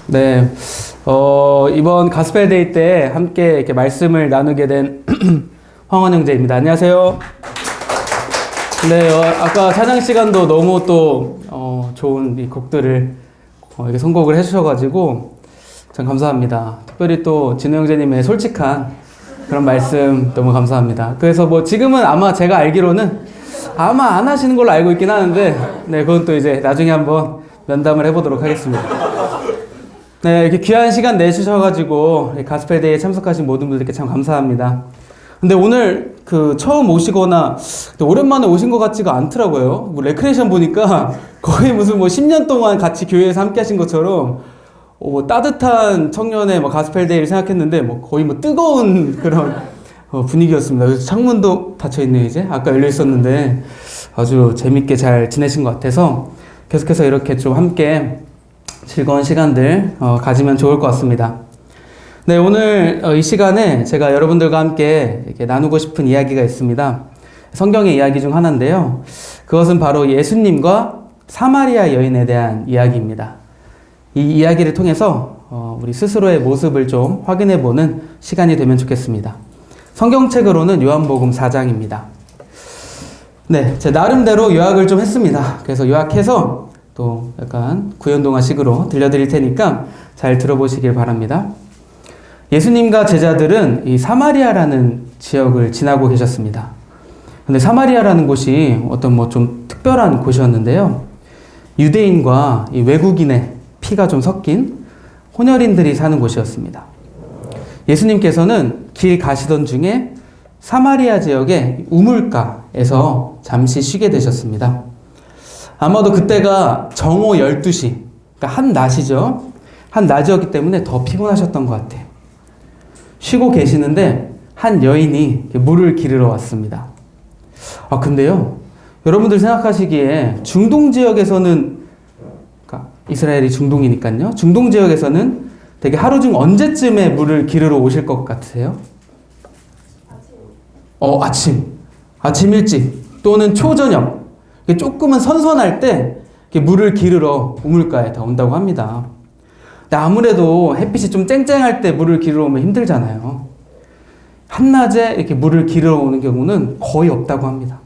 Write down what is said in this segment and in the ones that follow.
네, 이번 가스펠데이 때 함께 이렇게 말씀을 나누게 된 황원 형제입니다. 안녕하세요. 네, 아까 찬양 시간도 너무 또 좋은 이 곡들을 이렇게 선곡을 해주셔가지고 참 감사합니다. 특별히 또 진우 형제님의 솔직한 그런 말씀 너무 감사합니다. 그래서 뭐 지금은 아마 제가 알기로는 아마 안 하시는 걸로 알고 있긴 하는데, 네, 그건 또 이제 나중에 한번 면담을 해보도록 하겠습니다. 네, 이렇게 귀한 시간 내주셔가지고 가스펠데이에 참석하신 모든 분들께 참 감사합니다. 근데 오늘 처음 오시거나 오랜만에 오신 것 같지가 않더라고요. 뭐 레크레이션 보니까 거의 무슨 10년 동안 같이 교회에서 함께 하신 것처럼 따뜻한 청년의 가스펠데이를 생각했는데 거의 뜨거운 그런 분위기였습니다. 그래서 창문도 닫혀있네요, 이제. 아까 열려 있었는데 아주 재밌게 잘 지내신 것 같아서 계속해서 이렇게 좀 함께 즐거운 시간들 가지면 좋을 것 같습니다. 네, 오늘 이 시간에 제가 여러분들과 함께 이렇게 나누고 싶은 이야기가 있습니다. 성경의 이야기 중 하나인데요. 그것은 바로 예수님과 사마리아 여인에 대한 이야기입니다. 이 이야기를 통해서 우리 스스로의 모습을 좀 확인해보는 시간이 되면 좋겠습니다. 성경책으로는 요한복음 4장입니다. 네, 제 나름대로 요약을 좀 했습니다. 그래서 요약해서 또 약간 구연동화식으로 들려드릴 테니까 잘 들어보시길 바랍니다. 예수님과 제자들은 이 사마리아라는 지역을 지나고 계셨습니다. 근데 사마리아라는 곳이 어떤 좀 특별한 곳이었는데요. 유대인과 이 외국인의 피가 좀 섞인 혼혈인들이 사는 곳이었습니다. 예수님께서는 길 가시던 중에 사마리아 지역의 우물가에서 잠시 쉬게 되셨습니다. 아마도 그때가 정오 12시, 그러니까 한낮이죠. 한낮이었기 때문에 더 피곤하셨던 것 같아요. 쉬고 계시는데 한 여인이 물을 기르러 왔습니다. 근데요, 여러분들 생각하시기에 중동 지역에서는, 그러니까 이스라엘이 중동이니까요. 중동 지역에서는 되게 하루 중 언제쯤에 물을 기르러 오실 것 같으세요? 아침 일찍 또는 초저녁. 조금은 선선할 때 물을 기르러 우물가에 다 온다고 합니다. 근데 아무래도 햇빛이 좀 쨍쨍할 때 물을 기르러 오면 힘들잖아요. 한낮에 이렇게 물을 기르러 오는 경우는 거의 없다고 합니다.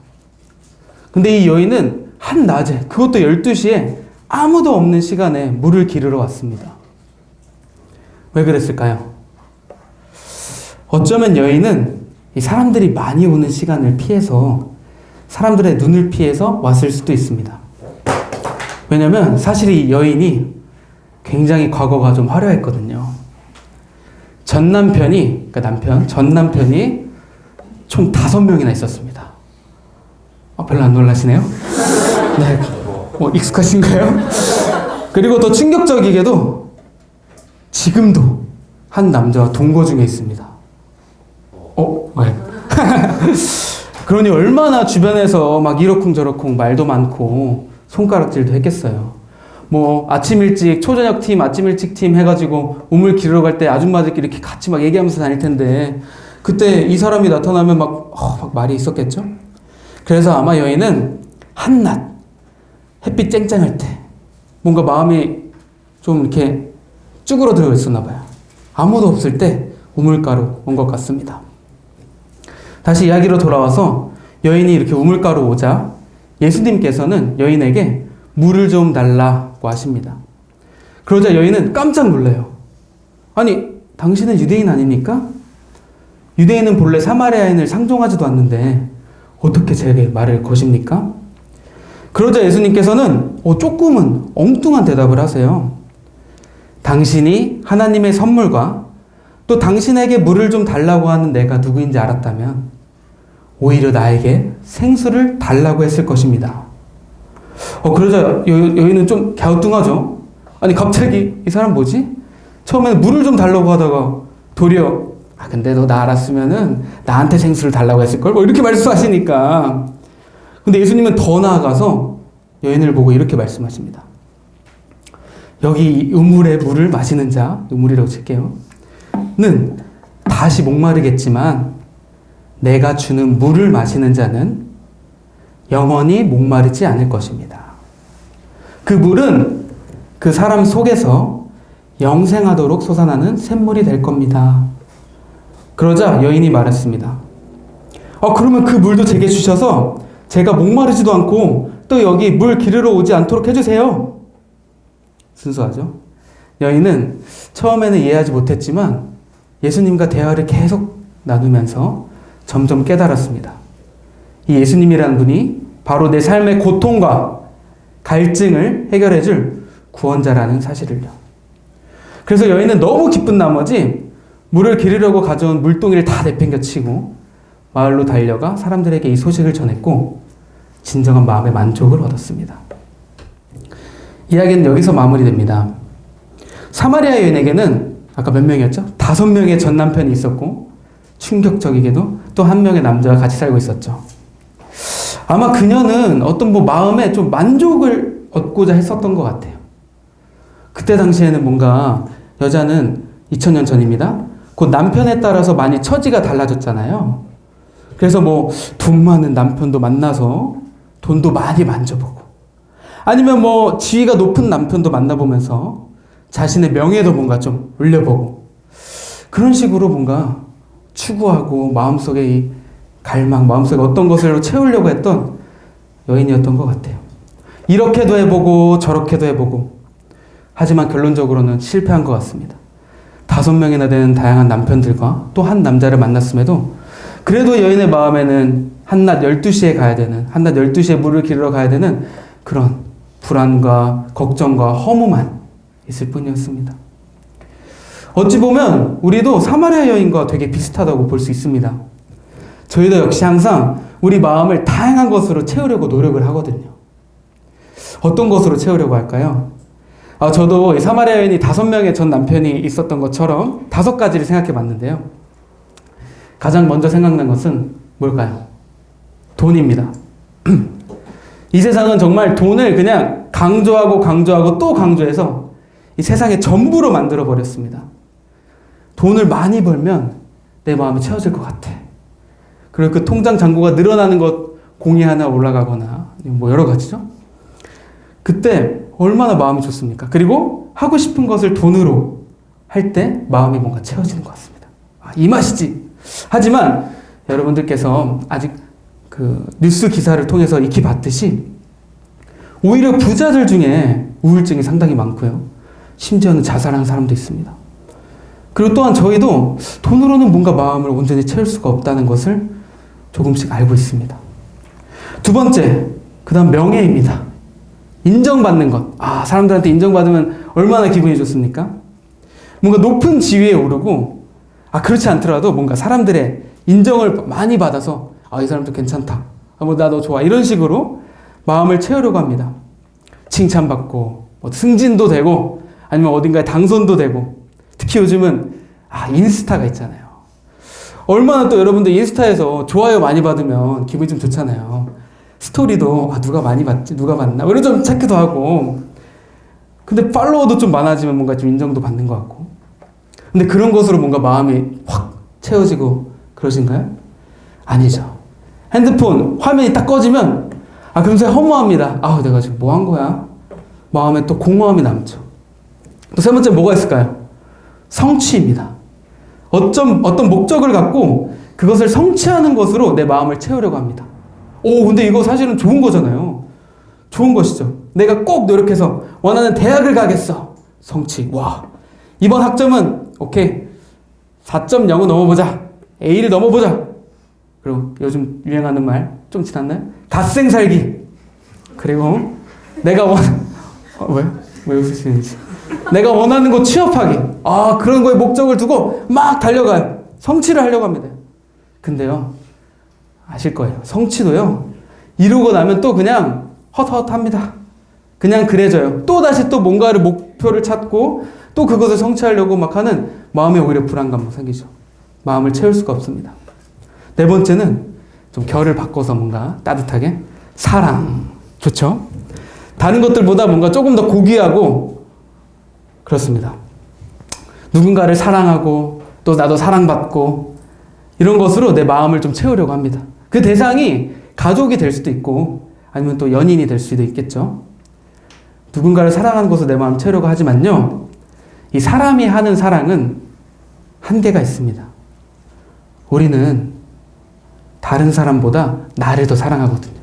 근데 이 여인은 한낮에, 그것도 12시에 아무도 없는 시간에 물을 기르러 왔습니다. 왜 그랬을까요? 어쩌면 여인은 이 사람들이 많이 오는 시간을 피해서 사람들의 눈을 피해서 왔을 수도 있습니다. 왜냐면 사실 이 여인이 굉장히 과거가 좀 화려했거든요. 전 남편이 총 5명이나 있었습니다. 별로 안 놀라시네요? 네, 익숙하신가요? 그리고 더 충격적이게도 지금도 한 남자와 동거 중에 있습니다. 네. 그러니 얼마나 주변에서 이러쿵저러쿵 말도 많고 손가락질도 했겠어요. 아침 일찍 초저녁 팀, 아침 일찍 팀 해가지고 우물 기르러 갈 때 아줌마들끼리 이렇게 같이 얘기하면서 다닐 텐데 그때 이 사람이 나타나면 막 말이 있었겠죠? 그래서 아마 여인은 한낮 햇빛 쨍쨍할 때 뭔가 마음이 좀 이렇게 쭈그러들어 있었나 봐요. 아무도 없을 때 우물가로 온 것 같습니다. 다시 이야기로 돌아와서 여인이 이렇게 우물가로 오자 예수님께서는 여인에게 물을 좀 달라고 하십니다. 그러자 여인은 깜짝 놀라요. 아니, 당신은 유대인 아닙니까? 유대인은 본래 사마리아인을 상종하지도 않는데 어떻게 제게 말을 거십니까? 그러자 예수님께서는 조금은 엉뚱한 대답을 하세요. 당신이 하나님의 선물과 또 당신에게 물을 좀 달라고 하는 내가 누구인지 알았다면 오히려 나에게 생수를 달라고 했을 것입니다. 그러자 여인은 좀 갸우뚱하죠. 아니, 갑자기 이 사람 뭐지? 처음에는 물을 좀 달라고 하다가 도리어 근데 너 나 알았으면은 나한테 생수를 달라고 했을걸? 이렇게 말씀하시니까. 근데 예수님은 더 나아가서 여인을 보고 이렇게 말씀하십니다. 여기 우물에 물을 마시는 자, 우물이라고 칠게요. 는 다시 목마르겠지만 내가 주는 물을 마시는 자는 영원히 목마르지 않을 것입니다. 그 물은 그 사람 속에서 영생하도록 솟아나는 샘물이 될 겁니다. 그러자 여인이 말했습니다. 그러면 그 물도 제게 주셔서 제가 목마르지도 않고 또 여기 물 기르러 오지 않도록 해주세요. 순수하죠? 여인은 처음에는 이해하지 못했지만 예수님과 대화를 계속 나누면서 점점 깨달았습니다. 이 예수님이라는 분이 바로 내 삶의 고통과 갈증을 해결해줄 구원자라는 사실을요. 그래서 여인은 너무 기쁜 나머지 물을 기르려고 가져온 물동이를 다 내팽겨치고 마을로 달려가 사람들에게 이 소식을 전했고 진정한 마음의 만족을 얻었습니다. 이야기는 여기서 마무리됩니다. 사마리아 여인에게는 아까 몇 명이었죠? 5명의 전 남편이 있었고 충격적이게도 또 한 명의 남자와 같이 살고 있었죠. 아마 그녀는 어떤 마음에 좀 만족을 얻고자 했었던 것 같아요. 그때 당시에는 뭔가 여자는 2000년 전입니다. 곧 남편에 따라서 많이 처지가 달라졌잖아요. 그래서 돈 많은 남편도 만나서 돈도 많이 만져보고 아니면 지위가 높은 남편도 만나보면서 자신의 명예도 뭔가 좀 올려보고 그런 식으로 뭔가 추구하고 마음속에 이 갈망, 마음속에 어떤 것을 채우려고 했던 여인이었던 것 같아요. 이렇게도 해보고 저렇게도 해보고 하지만 결론적으로는 실패한 것 같습니다. 5명이나 되는 다양한 남편들과 또 한 남자를 만났음에도 그래도 여인의 마음에는 한낮 12시에 가야 되는, 한낮 12시에 물을 기르러 가야 되는 그런 불안과 걱정과 허무만 있을 뿐이었습니다. 어찌 보면 우리도 사마리아 여인과 되게 비슷하다고 볼 수 있습니다. 저희도 역시 항상 우리 마음을 다양한 것으로 채우려고 노력을 하거든요. 어떤 것으로 채우려고 할까요? 저도 이 사마리아 여인이 5명의 전 남편이 있었던 것처럼 5가지를 생각해 봤는데요. 가장 먼저 생각난 것은 뭘까요? 돈입니다. 이 세상은 정말 돈을 그냥 강조하고 또 강조해서 이 세상의 전부로 만들어 버렸습니다. 돈을 많이 벌면 내 마음이 채워질 것 같아. 그리고 그 통장 잔고가 늘어나는 것 공이 하나 올라가거나 여러 가지죠. 그때 얼마나 마음이 좋습니까? 그리고 하고 싶은 것을 돈으로 할 때 마음이 뭔가 채워지는 것 같습니다. 이 맛이지. 하지만 여러분들께서 아직 그 뉴스 기사를 통해서 익히 봤듯이 오히려 부자들 중에 우울증이 상당히 많고요. 심지어는 자살하는 사람도 있습니다. 그리고 또한 저희도 돈으로는 뭔가 마음을 온전히 채울 수가 없다는 것을 조금씩 알고 있습니다. 두 번째, 그 다음 명예입니다. 인정받는 것. 사람들한테 인정받으면 얼마나 기분이 좋습니까? 뭔가 높은 지위에 오르고, 그렇지 않더라도 뭔가 사람들의 인정을 많이 받아서, 이 사람도 괜찮다. 나 너 좋아. 이런 식으로 마음을 채우려고 합니다. 칭찬받고, 승진도 되고, 아니면 어딘가에 당선도 되고, 특히 요즘은, 인스타가 있잖아요. 얼마나 또 여러분들 인스타에서 좋아요 많이 받으면 기분이 좀 좋잖아요. 스토리도 누가 많이 봤지? 누가 봤나? 이런 좀 체크도 하고. 근데 팔로워도 좀 많아지면 뭔가 좀 인정도 받는 것 같고. 근데 그런 것으로 뭔가 마음이 확 채워지고 그러신가요? 아니죠. 핸드폰 화면이 딱 꺼지면 금세 허무합니다. 내가 지금 뭐 한 거야? 마음에 또 공허함이 남죠. 또 세 번째 뭐가 있을까요? 성취입니다. 어떤 목적을 갖고 그것을 성취하는 것으로 내 마음을 채우려고 합니다. 근데 이거 사실은 좋은 거잖아요. 좋은 것이죠. 내가 꼭 노력해서 원하는 대학을 가겠어. 성취. 이번 학점은 오케이. 4.0은 넘어보자. A를 넘어보자. 그리고 요즘 유행하는 말 좀 지났나요? 갓생 살기. 그리고 내가 왜 웃으시는지. 내가 원하는 곳 취업하기. 그런 거에 목적을 두고 막 달려가요. 성취를 하려고 합니다. 근데요, 아실 거예요. 성취도요, 이루고 나면 또 그냥 헛헛합니다. 그냥 그래져요. 또 다시 또 뭔가를 목표를 찾고 또 그것을 성취하려고 막 하는 마음에 오히려 불안감 생기죠. 마음을 채울 수가 없습니다. 네 번째는 좀 결을 바꿔서 뭔가 따뜻하게 사랑. 좋죠? 다른 것들보다 뭔가 조금 더 고귀하고 그렇습니다. 누군가를 사랑하고 또 나도 사랑받고 이런 것으로 내 마음을 좀 채우려고 합니다. 그 대상이 가족이 될 수도 있고 아니면 또 연인이 될 수도 있겠죠. 누군가를 사랑하는 것으로 내 마음을 채우려고 하지만요. 이 사람이 하는 사랑은 한계가 있습니다. 우리는 다른 사람보다 나를 더 사랑하거든요.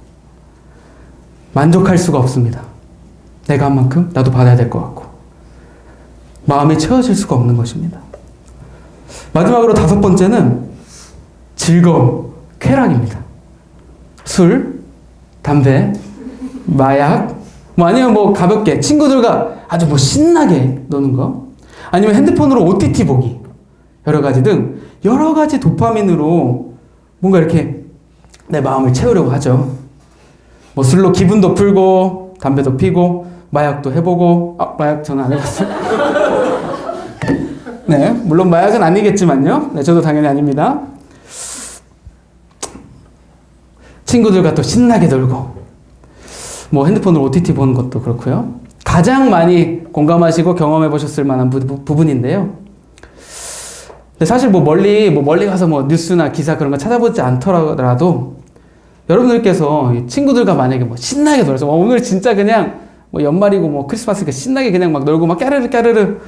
만족할 수가 없습니다. 내가 한 만큼 나도 받아야 될 것 같고 마음이 채워질 수가 없는 것입니다. 마지막으로 5번째는 즐거움, 쾌락입니다. 술, 담배, 마약, 아니면 가볍게 친구들과 아주 신나게 노는 거, 아니면 핸드폰으로 OTT 보기, 여러 가지 등 여러 가지 도파민으로 뭔가 이렇게 내 마음을 채우려고 하죠. 술로 기분도 풀고 담배도 피고 마약도 해보고, 마약 저는 안 해봤어요. 네, 물론 마약은 아니겠지만요. 네, 저도 당연히 아닙니다. 친구들과 또 신나게 놀고, 핸드폰으로 OTT 보는 것도 그렇고요. 가장 많이 공감하시고 경험해 보셨을 만한 부분인데요. 근데 사실 멀리 가서 뉴스나 기사 그런 거 찾아보지 않더라도 여러분들께서 친구들과 만약에 신나게 놀아서 오늘 진짜 그냥 연말이고 크리스마스니까 신나게 그냥 놀고 까르르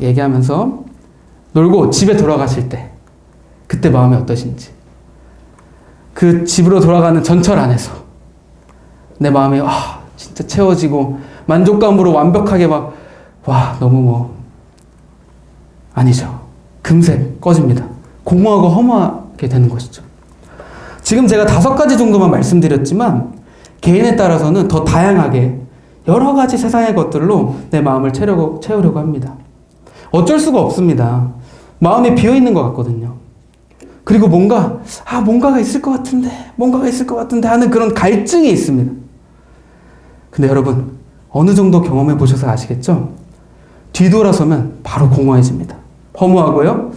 얘기하면서 놀고 집에 돌아가실 때 그때 마음이 어떠신지, 그 집으로 돌아가는 전철 안에서 내 마음이 진짜 채워지고 만족감으로 완벽하게 너무 아니죠. 금세 꺼집니다. 공허하고 허무하게 되는 것이죠. 지금 제가 5가지 정도만 말씀드렸지만 개인에 따라서는 더 다양하게 여러 가지 세상의 것들로 내 마음을 채우려고 합니다. 어쩔 수가 없습니다. 마음이 비어있는 것 같거든요. 그리고 뭔가가 있을 것 같은데 하는 그런 갈증이 있습니다. 근데 여러분, 어느 정도 경험해 보셔서 아시겠죠? 뒤돌아서면 바로 공허해집니다. 허무하고요.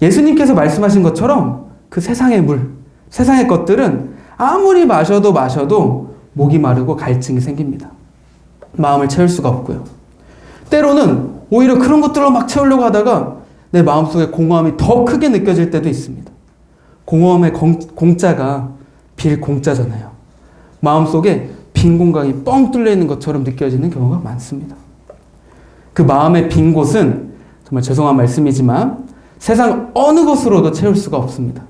예수님께서 말씀하신 것처럼 그 세상의 물, 세상의 것들은 아무리 마셔도 목이 마르고 갈증이 생깁니다. 마음을 채울 수가 없고요. 때로는 오히려 그런 것들로 채우려고 하다가 내 마음속에 공허함이 더 크게 느껴질 때도 있습니다. 공허함의 공짜가 빌 공짜잖아요. 마음속에 빈 공간이 뻥 뚫려 있는 것처럼 느껴지는 경우가 많습니다. 그 마음의 빈 곳은 정말 죄송한 말씀이지만 세상 어느 것으로도 채울 수가 없습니다.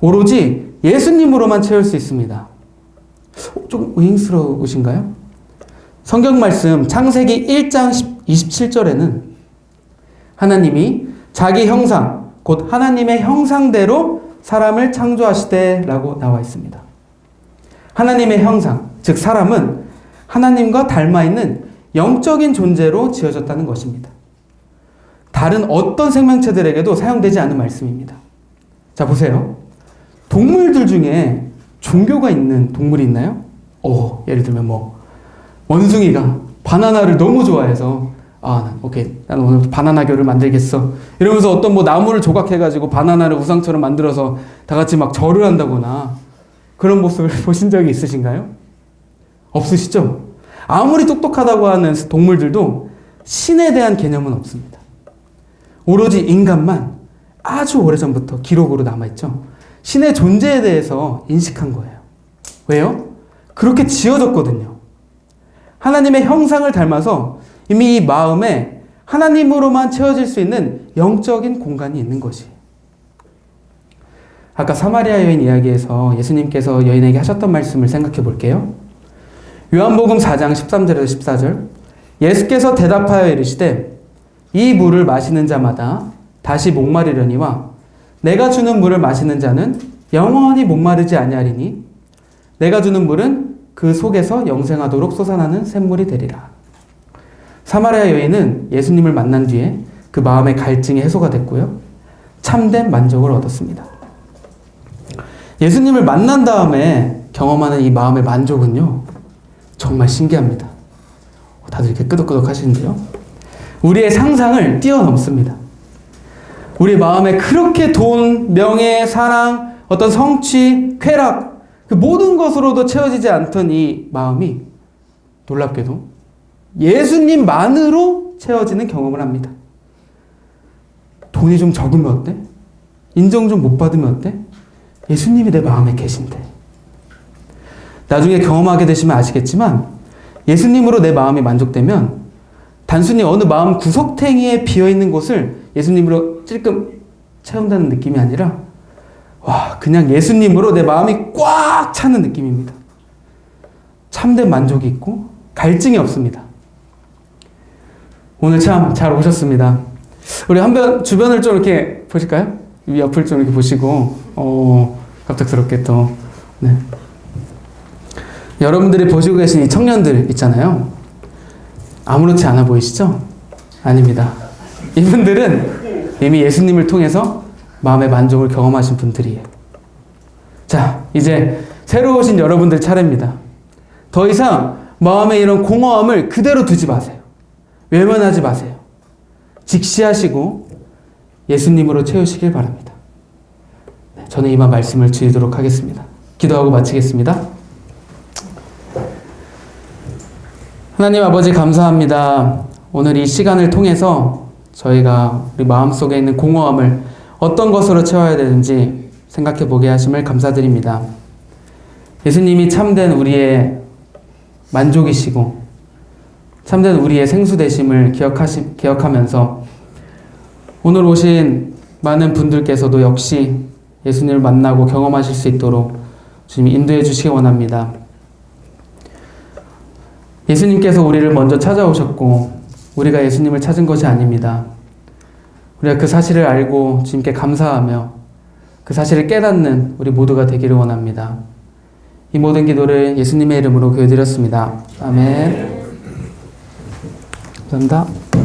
오로지 예수님으로만 채울 수 있습니다. 좀 의심스러우신가요? 성경 말씀 창세기 1장 27절에는 하나님이 자기 형상, 곧 하나님의 형상대로 사람을 창조하시되 라고 나와 있습니다. 하나님의 형상, 즉 사람은 하나님과 닮아있는 영적인 존재로 지어졌다는 것입니다. 다른 어떤 생명체들에게도 사용되지 않은 말씀입니다. 자, 보세요. 동물들 중에 종교가 있는 동물이 있나요? 예를 들면 원숭이가 바나나를 너무 좋아해서 오케이, 나는 오늘 바나나교를 만들겠어 이러면서 어떤 나무를 조각해가지고 바나나를 우상처럼 만들어서 다 같이 절을 한다거나 그런 모습을 보신 적이 있으신가요? 없으시죠? 아무리 똑똑하다고 하는 동물들도 신에 대한 개념은 없습니다. 오로지 인간만 아주 오래전부터 기록으로 남아있죠. 신의 존재에 대해서 인식한 거예요. 왜요? 그렇게 지어졌거든요. 하나님의 형상을 닮아서 이미 이 마음에 하나님으로만 채워질 수 있는 영적인 공간이 있는 것이에요. 아까 사마리아 여인 이야기에서 예수님께서 여인에게 하셨던 말씀을 생각해 볼게요. 요한복음 4장 13절에서 14절. 예수께서 대답하여 이르시되 이 물을 마시는 자마다 다시 목마르려니와 내가 주는 물을 마시는 자는 영원히 목마르지 아니하리니 내가 주는 물은 그 속에서 영생하도록 솟아나는 샘물이 되리라. 사마리아 여인은 예수님을 만난 뒤에 그 마음의 갈증이 해소가 됐고요. 참된 만족을 얻었습니다. 예수님을 만난 다음에 경험하는 이 마음의 만족은요, 정말 신기합니다. 다들 이렇게 끄덕끄덕 하시는데요. 우리의 상상을 뛰어넘습니다. 우리 마음에 그렇게 돈, 명예, 사랑, 어떤 성취, 쾌락, 그 모든 것으로도 채워지지 않던 이 마음이 놀랍게도 예수님만으로 채워지는 경험을 합니다. 돈이 좀 적으면 어때? 인정 좀 못 받으면 어때? 예수님이 내 마음에 계신데. 나중에 경험하게 되시면 아시겠지만 예수님으로 내 마음이 만족되면 단순히 어느 마음 구석탱이에 비어있는 곳을 예수님으로 찔끔 채운다는 느낌이 아니라 와, 그냥 예수님으로 내 마음이 꽉 차는 느낌입니다. 참된 만족이 있고 갈증이 없습니다. 오늘 참 잘 오셨습니다. 우리 한번 주변을 좀 이렇게 보실까요? 이 옆을 좀 이렇게 보시고 갑작스럽게 또 네. 여러분들이 보시고 계신 이 청년들 있잖아요. 아무렇지 않아 보이시죠? 아닙니다. 이분들은 이미 예수님을 통해서 마음의 만족을 경험하신 분들이에요. 자, 이제 새로 오신 여러분들 차례입니다. 더 이상 마음의 이런 공허함을 그대로 두지 마세요. 외면하지 마세요. 직시하시고 예수님으로 채우시길 바랍니다. 저는 이만 말씀을 드리도록 하겠습니다. 기도하고 마치겠습니다. 하나님 아버지 감사합니다. 오늘 이 시간을 통해서 저희가 우리 마음속에 있는 공허함을 어떤 것으로 채워야 되는지 생각해 보게 하심을 감사드립니다. 예수님이 참된 우리의 만족이시고 참된 우리의 생수되심을 기억하면서 오늘 오신 많은 분들께서도 역시 예수님을 만나고 경험하실 수 있도록 주님이 인도해 주시기 원합니다. 예수님께서 우리를 먼저 찾아오셨고 우리가 예수님을 찾은 것이 아닙니다. 우리가 그 사실을 알고 주님께 감사하며 그 사실을 깨닫는 우리 모두가 되기를 원합니다. 이 모든 기도를 예수님의 이름으로 교회드렸습니다. 아멘. 감사합니다.